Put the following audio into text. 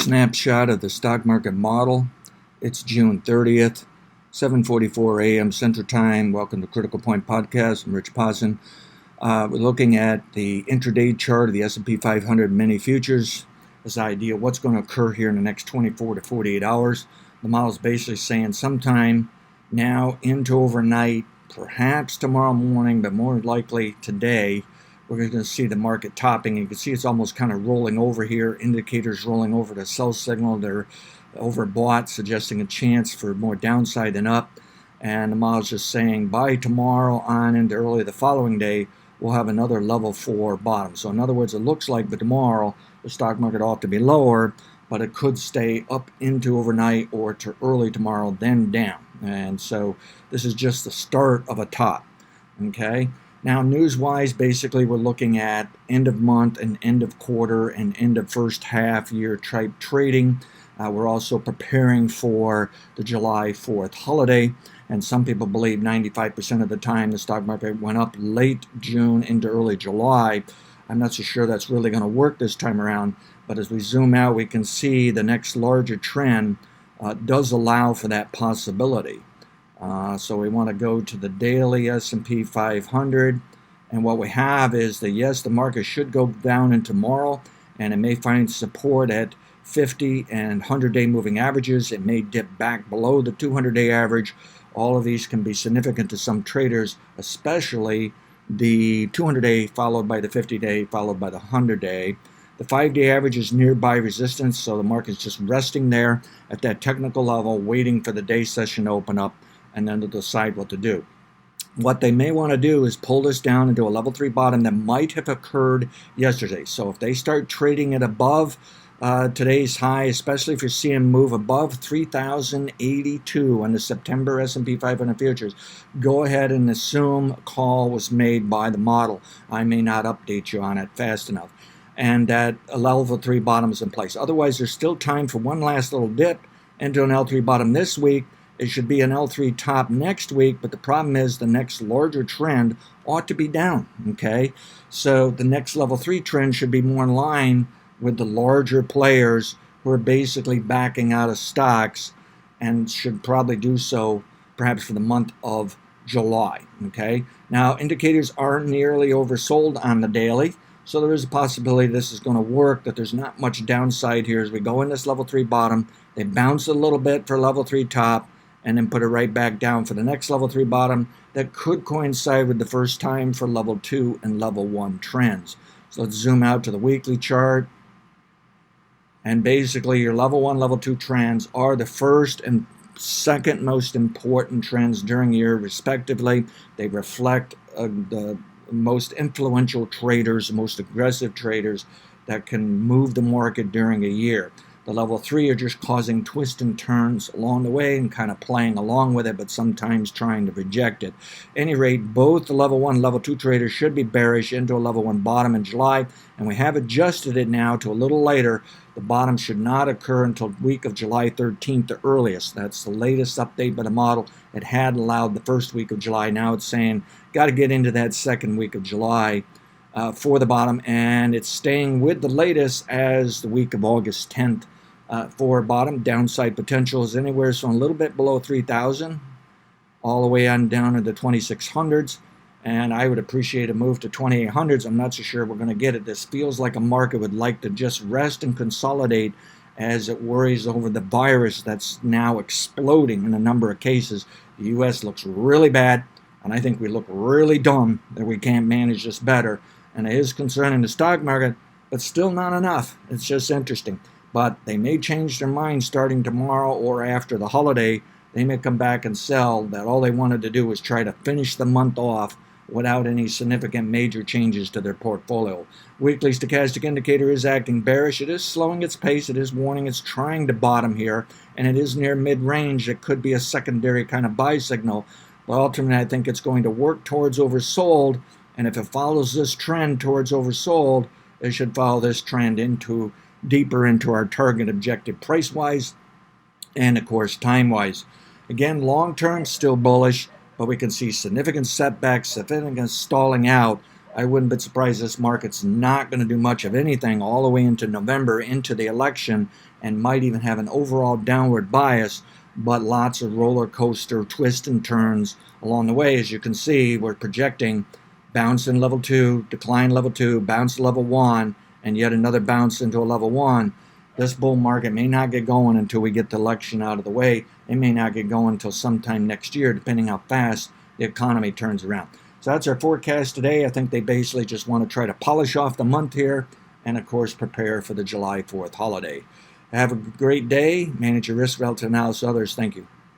Snapshot of the stock market model. It's June 30th, 7:44 a.m. Central Time. Welcome to Critical Point Podcast. I'm Rich Posson. We're looking at the intraday chart of the S&P 500 mini futures. This idea of what's going to occur here in the next 24 to 48 hours. The model is basically saying sometime now into overnight, perhaps tomorrow morning, but more likely today, we're going to see the market topping. You can see it's almost kind of rolling over here. Indicators rolling over to sell signal. They're overbought, suggesting a chance for more downside than up. And the model's just saying by tomorrow on into early the following day, we'll have another level 4 bottom. So in other words, it looks like by tomorrow, the stock market ought to be lower, but it could stay up into overnight or to early tomorrow, then down. And so this is just the start of a top. Okay. Now, news-wise, basically, we're looking at end of month and end of quarter and end of first half year type trading. We're also preparing for the July 4th holiday, and some people believe 95% of the time the stock market went up late June into early July. I'm not so sure that's really going to work this time around, but as we zoom out, we can see the next larger trend does allow for that possibility. So we want to go to the daily S&P 500, and what we have is that yes, the market should go down in tomorrow, and it may find support at 50 and 100-day moving averages. It may dip back below the 200-day average. All of these can be significant to some traders, especially the 200-day followed by the 50-day followed by the 100-day. The 5-day average is nearby resistance, so the market's just resting there at that technical level, waiting for the day session to open up, and then to decide what to do. What they may want to do is pull this down into a level 3 bottom that might have occurred yesterday. So if they start trading it above today's high, especially if you're seeing move above 3,082 on the September S&P 500 futures, go ahead and assume a call was made by the model. I may not update you on it fast enough. And that a level 3 bottom is in place. Otherwise, there's still time for one last little dip into an L3 bottom this week. It should be an L3 top next week, but the problem is the next larger trend ought to be down, okay? So the next level 3 trend should be more in line with the larger players who are basically backing out of stocks and should probably do so perhaps for the month of July, okay? Now, indicators aren't nearly oversold on the daily, so there is a possibility this is going to work, that there's not much downside here as we go in this level 3 bottom. They bounce a little bit for level 3 top, and then put it right back down for the next level 3 bottom that could coincide with the first time for level 2 and level 1 trends. So let's zoom out to the weekly chart. And basically your level 1, level 2 trends are the first and second most important trends during the year respectively. They reflect the most influential traders, most aggressive traders that can move the market during a year. The level 3 are just causing twists and turns along the way and kind of playing along with it, but sometimes trying to reject it. At any rate, both the level 1 and level 2 traders should be bearish into a level 1 bottom in July, and we have adjusted it now to a little later. The bottom should not occur until the week of July 13th, the earliest. That's the latest update by the model. It had allowed the first week of July. Now it's saying got to get into that second week of July for the bottom, and it's staying with the latest as the week of August 10th. For bottom. Downside potential is anywhere from a little bit below 3,000 all the way on down to the 2,600s, and I would appreciate a move to 2,800s. I'm not so sure we're going to get it. This feels like a market would like to just rest and consolidate as it worries over the virus that's now exploding in a number of cases. The U.S. looks really bad, and I think we look really dumb that we can't manage this better, and it is concerning the stock market, but still not enough. It's just interesting. But they may change their mind starting tomorrow or after the holiday. They may come back and sell that all they wanted to do was try to finish the month off without any significant major changes to their portfolio. Weekly stochastic indicator is acting bearish. It is slowing its pace. It is warning it's trying to bottom here, and it is near mid-range. It could be a secondary kind of buy signal. But ultimately, I think it's going to work towards oversold, and if it follows this trend towards oversold, it should follow this trend deeper into our target objective price-wise and, of course, time-wise. Again, long-term, still bullish, but we can see significant setbacks, significant stalling out I wouldn't be surprised this market's not going to do much of anything all the way into November, into the election, and might even have an overall downward bias, but lots of roller coaster twists and turns along the way. As you can see, we're projecting bounce in level 2, decline level 2, bounce level 1, and yet another bounce into a level 1. This bull market may not get going until we get the election out of the way. It may not get going until sometime next year, depending how fast the economy turns around. So that's our forecast today. I think they basically just want to try to polish off the month here and, of course, prepare for the July 4th holiday. Have a great day. Manage your risk relative to analysis of others. Thank you.